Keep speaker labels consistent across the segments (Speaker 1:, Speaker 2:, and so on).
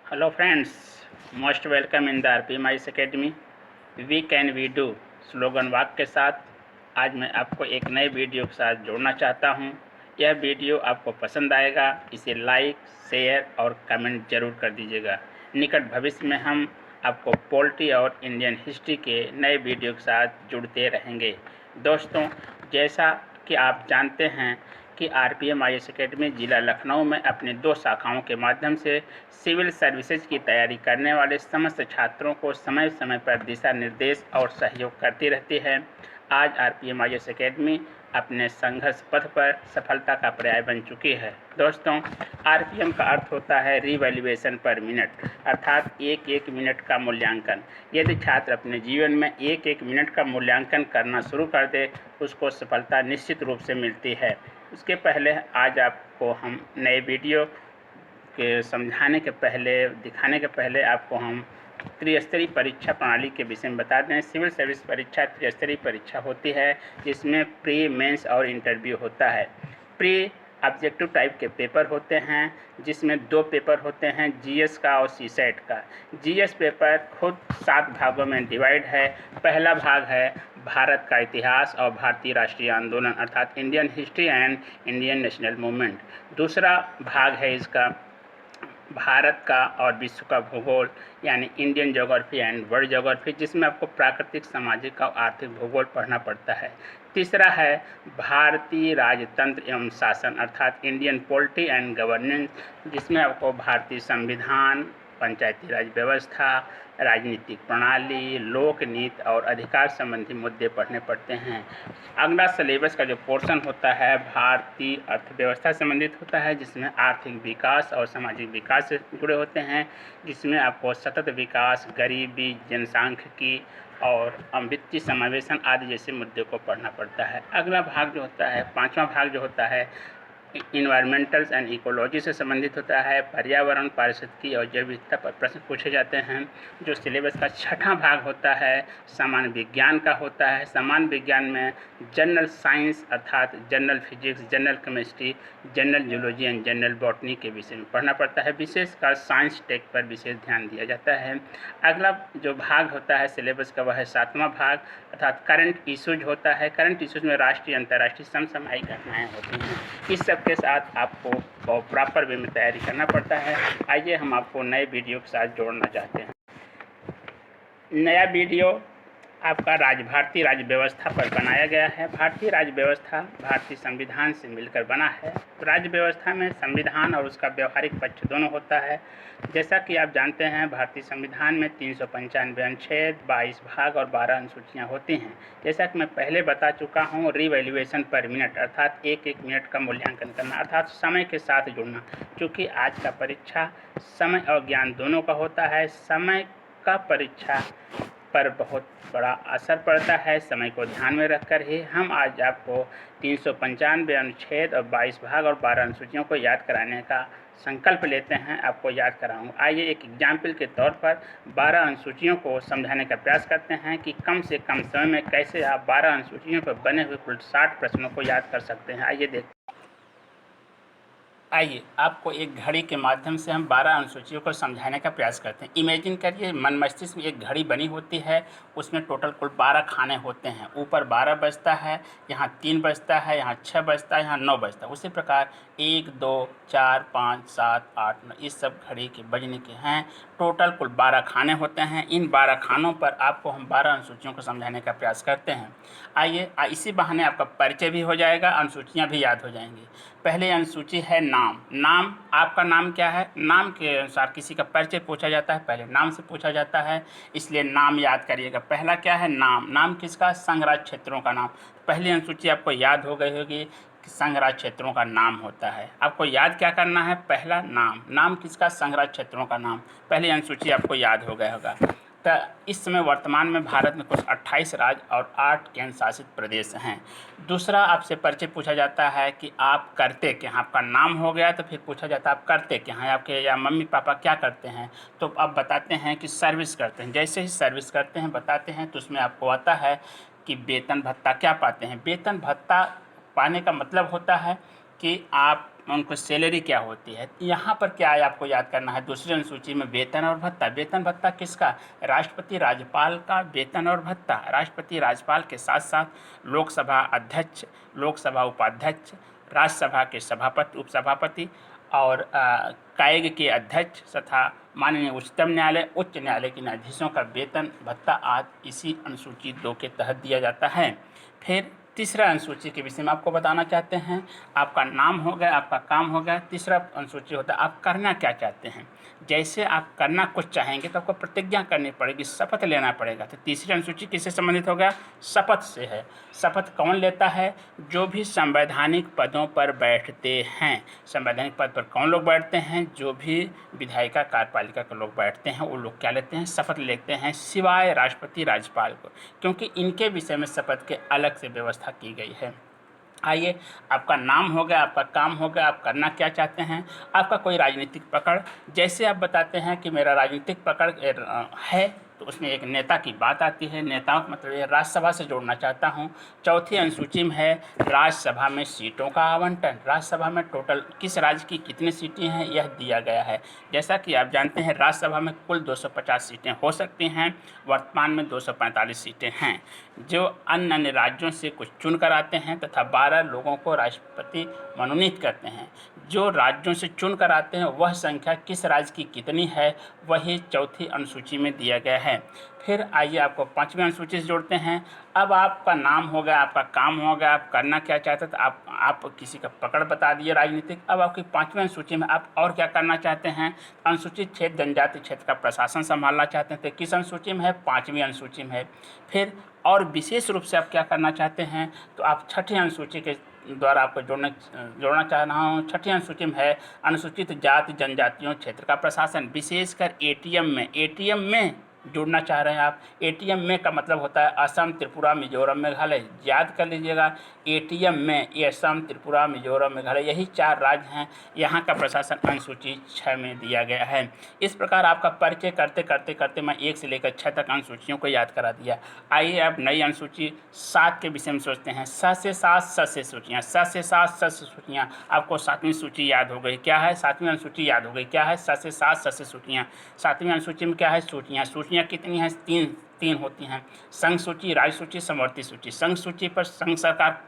Speaker 1: Hello friends, most welcome in the RPMIS academy. We can we do slogan वाक्य के साथ आज मैं आपको एक नए वीडियो के साथ जोड़ना चाहता हूं। यह वीडियो आपको पसंद आएगा, इसे लाइक, शेयर और कमेंट जरूर कर दीजिएगा। निकट भविष्य में हम आपको पोल्ट्री और इंडियन हिस्ट्री के नए वीडियो के साथ जुड़ते रहेंगे। दोस्तों, जैसा कि आप जानते हैं कि RPMIS अकेडमी जिला लखनऊ में अपनी 2 शाखाओं के माध्यम से सिविल सर्विसेज की तैयारी करने वाले समस्त छात्रों को समय समय पर दिशा निर्देश और सहयोग करती रहती है। आज RPMIS अकेडमी अपने संघर्ष पथ पर सफलता का पर्याय बन चुकी है। दोस्तों, RPM का अर्थ होता है रिवैल्यूएशन पर मिनट, अर्थात एक मिनट का मूल्यांकन। यदि छात्र अपने जीवन में एक मिनट का मूल्यांकन करना शुरू कर दे, उसको सफलता निश्चित रूप से मिलती है। उसके पहले आज आपको हम नए वीडियो के समझाने के पहले, दिखाने के पहले आपको हम त्रिस्तरीय परीक्षा प्रणाली के विषय में बता दें। सिविल सर्विस परीक्षा त्रिस्तरीय परीक्षा होती है, जिसमें प्री, मेंस और इंटरव्यू होता है। प्री ऑब्जेक्टिव टाइप के पेपर होते हैं, जिसमें 2 पेपर होते हैं, जीएस का और सीसेट का। जीएस पेपर खुद 7 भागों में डिवाइड है। पहला भाग है भारत का इतिहास और भारतीय राष्ट्रीय आंदोलन, अर्थात Indian history and Indian national movement. दूसरा भाग है इसका भारत का और विश्व का भूगोल, यानी Indian geography and world geography, जिसमें आपको प्राकृतिक, सामाजिक और आर्थिक भूगोल पढ़ना पड़ता है। तीसरा है भारतीय राजतंत्र एवं शासन, अर्थात इंडियन पॉलिटी एंड गवर्नेंस, जिसमें आपको भारतीय संविधान, पंचायती राज व्यवस्था, राजनीतिक प्रणाली, लोक नीति और अधिकार संबंधी मुद्दे पढ़ने पड़ते हैं। अगला सिलेबस का जो पोर्शन होता है भारतीय अर्थव्यवस्था संबंधित होता है, जिसमें आर्थिक विकास और सामाजिक विकास से जुड़े होते हैं, जिसमें आपको सतत विकास, गरीबी, जनसांख्यिकी और वित्तीय समावेशन आदि जैसे मुद्दे को पढ़ना पड़ता है। अगला भाग जो होता है, 5वां भाग जो होता है, इन्वायरमेंटल्स एंड इकोलॉजी से संबंधित होता है। पर्यावरण, पारिस्थितिकी और जैव विविधता पर प्रश्न पूछे जाते हैं। जो सिलेबस का 6वां भाग होता है सामान्य विज्ञान का होता है। सामान्य विज्ञान में जनरल साइंस, अर्थात general physics, general chemistry, general zoology and general botany के विषय में पढ़ना पड़ता है। विशेषकर साइंस टेक पर विशेष ध्यान दिया जाता है। अगला जो भाग होता है सिलेबस का, वह है 7वां भाग, अर्थात करंट इशूज होता है। करंट इशूज में राष्ट्रीय, अंतर्राष्ट्रीय, समसामयिक घटनाएँ होती हैं। इस सब के साथ आपको प्रॉपर वे में तैयारी करना पड़ता है। आइए हम आपको नए वीडियो के साथ जोड़ना चाहते हैं। नया वीडियो आपका भारतीय राज्य व्यवस्था पर बनाया गया है। भारतीय राज्य व्यवस्था भारतीय संविधान से मिलकर बना है। राज्य व्यवस्था में संविधान और उसका व्यवहारिक पक्ष दोनों होता है। जैसा कि आप जानते हैं, भारतीय संविधान में 395 अनुच्छेद, 22 भाग और 12 अनुसूचियाँ होती हैं। जैसा कि मैं पहले बता चुका हूँ, रिवैल्यूएशन पर मिनट, अर्थात एक मिनट का मूल्यांकन करना, अर्थात समय के साथ जुड़ना। चूँकि आज का परीक्षा समय और ज्ञान दोनों का होता है, समय का परीक्षा पर बहुत बड़ा असर पड़ता है। समय को ध्यान में रखकर ही हम आज आपको 395 अनुच्छेद और 22 भाग और 12 अनुसूचियों को याद कराने का संकल्प लेते हैं। आपको याद कराऊंगा। आइए एक एग्जाम्पल के तौर पर 12 अनुसूचियों को समझाने का प्रयास करते हैं कि कम से कम समय में कैसे आप 12 अनुसूचियों पर बने हुए कुल 60 प्रश्नों को याद कर सकते हैं। आइए देखते हैं। आइए आपको एक घड़ी के माध्यम से हम 12 अनुसूचियों को समझाने का प्रयास करते हैं। इमेजिन करिए, मन मस्तिष्क में एक घड़ी बनी होती है, उसमें टोटल कुल 12 खाने होते हैं। ऊपर 12 बजता है, यहाँ 3 बजता है, यहाँ 6 बजता है, यहाँ 9 बजता है। उसी प्रकार 1, 2, 4, 5, 7, 8, 9 इस सब घड़ी के बजने के हैं। टोटल कुल 12 खाने होते हैं। इन 12 खानों पर आपको हम 12 अनुसूचियों को समझाने का प्रयास करते हैं। आइए इसी बहाने आपका परिचय भी हो जाएगा, अनुसूचियाँ भी याद हो जाएंगी। पहले अनुसूची है नाम। नाम, आपका नाम क्या है? नाम के अनुसार किसी का परिचय पूछा जाता है, पहले नाम से पूछा जाता है, इसलिए नाम याद करिएगा। पहला क्या है? नाम। नाम किसका? संघ राज्य क्षेत्रों का नाम। पहली अनुसूची आपको याद हो गई होगी कि संघ राज्य क्षेत्रों का नाम होता है। आपको याद क्या करना है? पहला नाम। नाम किसका? संघ राज्य क्षेत्रों का नाम। पहली अनुसूची आपको याद हो गया होगा। तो इस समय वर्तमान में भारत में कुछ 28 राज्य और 8 केंद्र शासित प्रदेश हैं। दूसरा आपसे परिचय पूछा जाता है कि आप करते क्या हैं। आपका नाम हो गया तो फिर पूछा जाता है आप करते क्या हैं, आपके या मम्मी पापा क्या करते हैं। तो आप बताते हैं कि सर्विस करते हैं। जैसे ही सर्विस करते हैं बताते हैं तो उसमें आपको आता है कि वेतन भत्ता क्या पाते हैं। वेतन भत्ता पाने का मतलब होता है कि आप उनको सैलरी क्या होती है। यहाँ पर क्या है आपको याद करना है, दूसरी अनुसूची में वेतन और भत्ता। वेतन भत्ता किसका, राष्ट्रपति राज्यपाल का वेतन और भत्ता। राष्ट्रपति राज्यपाल के साथ साथ लोकसभा अध्यक्ष, लोकसभा उपाध्यक्ष, राज्यसभा के सभापति, उपसभापति और कायग के अध्यक्ष तथा माननीय उच्चतम न्यायालय, उच्च न्यायालय के न्यायाधीशों का वेतन भत्ता आदि इसी अनुसूची 2 के तहत दिया जाता है। फिर तीसरा अनुसूची के विषय में आपको बताना चाहते हैं। आपका नाम हो गया, आपका काम हो गया। तीसरा अनुसूची होता है आप करना क्या चाहते हैं। जैसे आप करना कुछ चाहेंगे तो आपको प्रतिज्ञा करनी पड़ेगी, शपथ लेना पड़ेगा। तो तीसरी अनुसूची किससे संबंधित हो गया, शपथ से है। शपथ कौन लेता है, जो भी संवैधानिक पदों पर बैठते हैं। संवैधानिक पद पर कौन लोग बैठते हैं, जो भी विधायिका कार्यपालिका के लोग बैठते हैं, वो लोग क्या लेते हैं, शपथ लेते हैं, सिवाय राष्ट्रपति राज्यपाल को, क्योंकि इनके विषय में शपथ के अलग से व्यवस्था की गई है। आइए, आपका नाम हो गया, आपका काम हो गया, आप करना क्या चाहते हैं। आपका कोई राजनीतिक पकड़, जैसे आप बताते हैं कि मेरा राजनीतिक पकड़ है, तो उसमें एक नेता की बात आती है। नेताओं का मतलब ये राज्यसभा से जोड़ना चाहता हूँ। चौथी अनुसूची में है राज्यसभा में सीटों का आवंटन। राज्यसभा में टोटल किस राज्य की कितनी सीटें हैं यह दिया गया है। जैसा कि आप जानते हैं राज्यसभा में कुल 250 सीटें हो सकती हैं, वर्तमान में 245 सीटें हैं, जो अन्य अन्य राज्यों से कुछ चुन कर आते हैं तथा 12 लोगों को राष्ट्रपति मनोनीत करते हैं। जो राज्यों से चुन कर आते हैं वह संख्या किस राज्य की कितनी है वही चौथी अनुसूची में दिया गया है। फिर आइए आपको पाँचवीं अनुसूची से जोड़ते हैं। अब आपका नाम हो गया, आपका काम हो गया, आप करना क्या चाहते हैं, तो आप किसी का पकड़ बता दिए राजनीतिक। अब आपकी पाँचवीं अनुसूची में आप और क्या करना चाहते हैं, अनुसूचित क्षेत्र जनजाति क्षेत्र का प्रशासन संभालना चाहते हैं। तो किस अनुसूची में है, पाँचवीं अनुसूची में है। फिर और विशेष रूप से आप क्या करना चाहते हैं, तो आप छठी अनुसूची के द्वारा आपको जोड़ना चाह रहा हूँ। छठी अनुसूची में है अनुसूचित जाति जनजातियों क्षेत्र का प्रशासन, विशेषकर एटीएम में जुड़ना चाह रहे हैं आप। एटीएम में का मतलब होता है असम, त्रिपुरा, मिजोरम, मेघालय। याद कर लीजिएगा, एटीएम में ये असम, त्रिपुरा, मिजोरम, मेघालय, यही 4 राज्य हैं। यहाँ का प्रशासन अनुसूची 6 में दिया गया है। इस प्रकार आपका परिचय करते करते करते मैं 1 से लेकर 6 तक अनुसूचियों को याद करा दिया। आइए अब नई अनुसूची 7 के विषय में सोचते हैं। 7 से 7 7 से सूचियाँ, 7 से 7 7 से सूचियाँ। आपको 7वीं सूची याद हो गई, क्या है, 7वीं अनुसूची याद हो गई, क्या है, 7 से 7 7 से सूचियाँ। 7वीं अनुसूची में क्या है, सूचियाँ। सूचियाँ कितनी हैं, तीन होती हैं, संघ सूची, राज्य सूची, समवर्ती सूची। संघ सूची पर संघ सरकार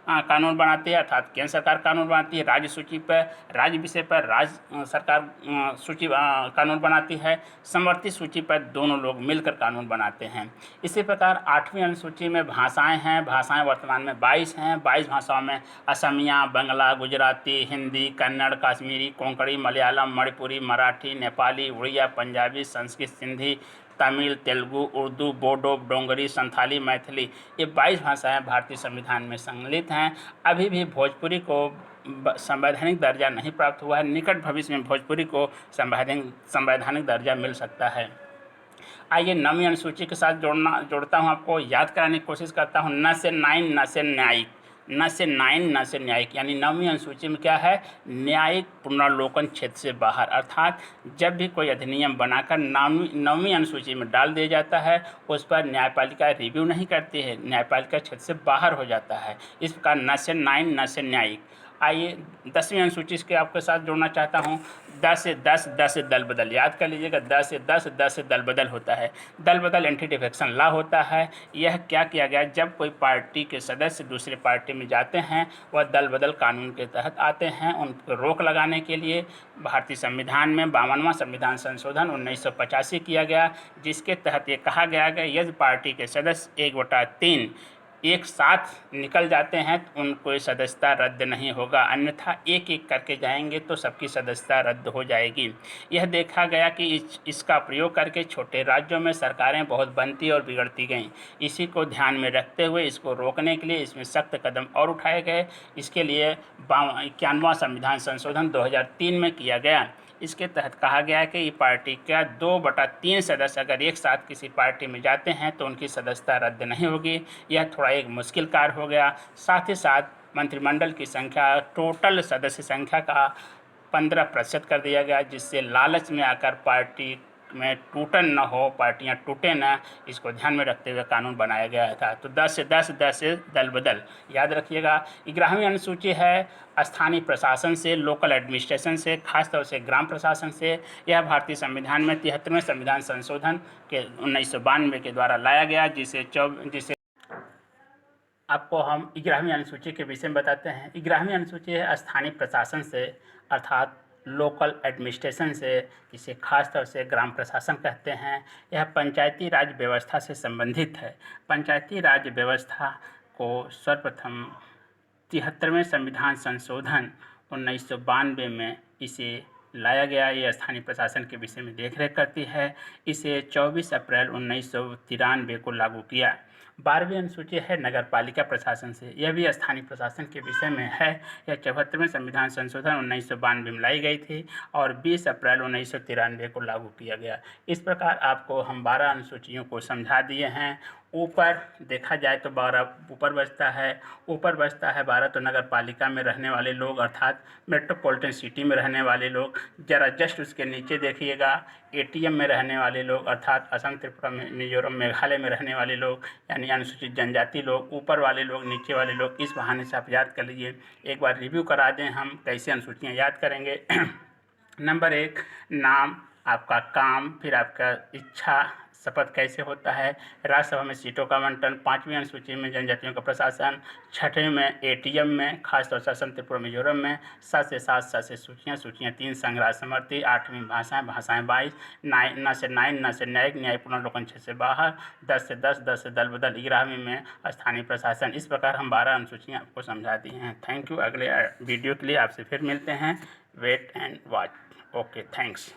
Speaker 1: कानून बनाती है, अर्थात केंद्र सरकार कानून बनाती है। राज्य सूची पर राज्य विषय पर राज्य सरकार सूची कानून बनाती है। समवर्ती सूची पर दोनों लोग मिलकर कानून बनाते हैं। इसी प्रकार 8वीं अनुसूची में भाषाएं हैं। भाषाएं वर्तमान में 22 हैं। 22 भाषाओं में असमिया, बंगला, गुजराती, हिंदी, कन्नड़, कश्मीरी, कोंकणी, मलयालम, मणिपुरी, मराठी, नेपाली, उड़िया, पंजाबी, संस्कृत, सिंधी, तमिल, तेलुगु, उर्दू, बोडो, डोंगरी, संथाली, मैथिली, ये 22 भाषाएं भारतीय संविधान में सम्मिलित हैं। अभी भी भोजपुरी को संवैधानिक दर्जा नहीं प्राप्त हुआ है। निकट भविष्य में भोजपुरी को संवैधानिक दर्जा मिल सकता है। आइए 9वीं अनुसूची के साथ जोड़ता हूँ, आपको याद कराने की कोशिश करता हूँ। न से 9 न से न्यायिक, न से 9 न से न्यायिक, यानी 9वीं अनुसूची में क्या है, न्यायिक पुनर्लोकन क्षेत्र से बाहर। अर्थात जब भी कोई अधिनियम बनाकर 9वीं अनुसूची में डाल दिया जाता है, उस पर न्यायपालिका रिव्यू नहीं करती है, न्यायपालिका क्षेत्र से बाहर हो जाता है। इस प्रकार न से 9 न से न्यायिक। आइए 10वीं अनुसूची के आपके साथ जोड़ना चाहता हूँ। 10 से 10 10 से दल बदल, याद कर लीजिएगा, 10 से 10 10 से दल बदल होता है। दल बदल एंटी डिफेक्शन लॉ होता है। यह क्या किया गया, जब कोई पार्टी के सदस्य दूसरी पार्टी में जाते हैं, वह दल बदल कानून के तहत आते हैं। उन पर रोक लगाने के लिए भारतीय संविधान में 52वां संविधान संशोधन 1985 किया गया, जिसके तहत ये कहा गया कि यदि पार्टी के सदस्य 1/3 एक साथ निकल जाते हैं तो उनको सदस्यता रद्द नहीं होगा, अन्यथा एक एक करके जाएंगे तो सबकी सदस्यता रद्द हो जाएगी। यह देखा गया कि इसका प्रयोग करके छोटे राज्यों में सरकारें बहुत बनती और बिगड़ती गईं। इसी को ध्यान में रखते हुए इसको रोकने के लिए इसमें सख्त कदम और उठाए गए। इसके लिए 51वां संविधान संशोधन 2003 में किया गया। इसके तहत कहा गया है कि पार्टी का 2/3 सदस्य अगर एक साथ किसी पार्टी में जाते हैं तो उनकी सदस्यता रद्द नहीं होगी। यह थोड़ा एक मुश्किल कार्य हो गया। साथ ही साथ मंत्रिमंडल की संख्या टोटल सदस्य संख्या का 15% कर दिया गया, जिससे लालच में आकर पार्टी में टूटन न हो, पार्टियां टूटे न, इसको ध्यान में रखते हुए कानून बनाया गया था। तो 10 से 10, 10 से दल बदल, याद रखिएगा। 11वीं अनुसूची है स्थानीय प्रशासन से, लोकल एडमिनिस्ट्रेशन से, खासतौर से ग्राम प्रशासन से। यह भारतीय संविधान में 73वें संविधान संशोधन के 1992 के द्वारा लाया गया, जिसे आपको हम 11वीं अनुसूची के विषय में बताते हैं। 11वीं अनुसूची है स्थानीय प्रशासन से, अर्थात लोकल एडमिनिस्ट्रेशन से, जिसे खासतौर से ग्राम प्रशासन कहते हैं। यह पंचायती राज व्यवस्था से संबंधित है। पंचायती राज व्यवस्था को सर्वप्रथम 73वें संविधान संशोधन 1992 में इसे लाया गया। ये स्थानीय प्रशासन के विषय में देखरेख करती है। इसे 24 अप्रैल 1993 को लागू किया। 12वीं अनुसूची है नगर पालिका प्रशासन से। यह भी स्थानीय प्रशासन के विषय में है। यह 74वें संविधान संशोधन 1992 में लाई गई थी और 20 अप्रैल 1993 को लागू किया गया। इस प्रकार आपको हम 12 अनुसूचियों को समझा दिए हैं। ऊपर देखा जाए तो 12 ऊपर बचता है। ऊपर बचता है 12 तो नगर पालिका में रहने वाले लोग, अर्थात मेट्रोपॉलिटन सिटी में रहने वाले लोग। जरा जस्ट उसके नीचे देखिएगा, एटीएम में रहने वाले लोग, अर्थात असम, त्रिपुरा, मिजोरम, मेघालय में रहने वाले लोग, यानी अनुसूचित जनजाति लोग। ऊपर वाले लोग, नीचे वाले लोग। इस बहाने से आप याद कर लीजिए। एक बार रिव्यू करा दें हम कैसे अनुसूचियाँ याद करेंगे। नंबर 1, नाम, आपका काम, फिर आपका इच्छा, शपथ कैसे होता है, राज्यसभा में सीटों का आवंटन, 5वीं अनुसूची में जनजातियों का प्रशासन, 6वीं में एटीएम में, खासतौर से असम, त्रिपुरा, मिजोरम में, 7 से 7, 7 से सूचियाँ, सूचियाँ 3, संग्रह समर्थी, 8वीं भाषाएं, भाषाएं 22, 9 से 9, 9 से न्यायिक, न्याय पुनर्लोकन 6 से बाहर, 10 से 10, 10 से दल बदल, 11वीं में स्थानीय प्रशासन। इस प्रकार हम 12 अनुसूचियाँ आपको समझा दी हैं। Thank you. अगले वीडियो के लिए आपसे फिर मिलते हैं। Wait and watch. Okay, thanks.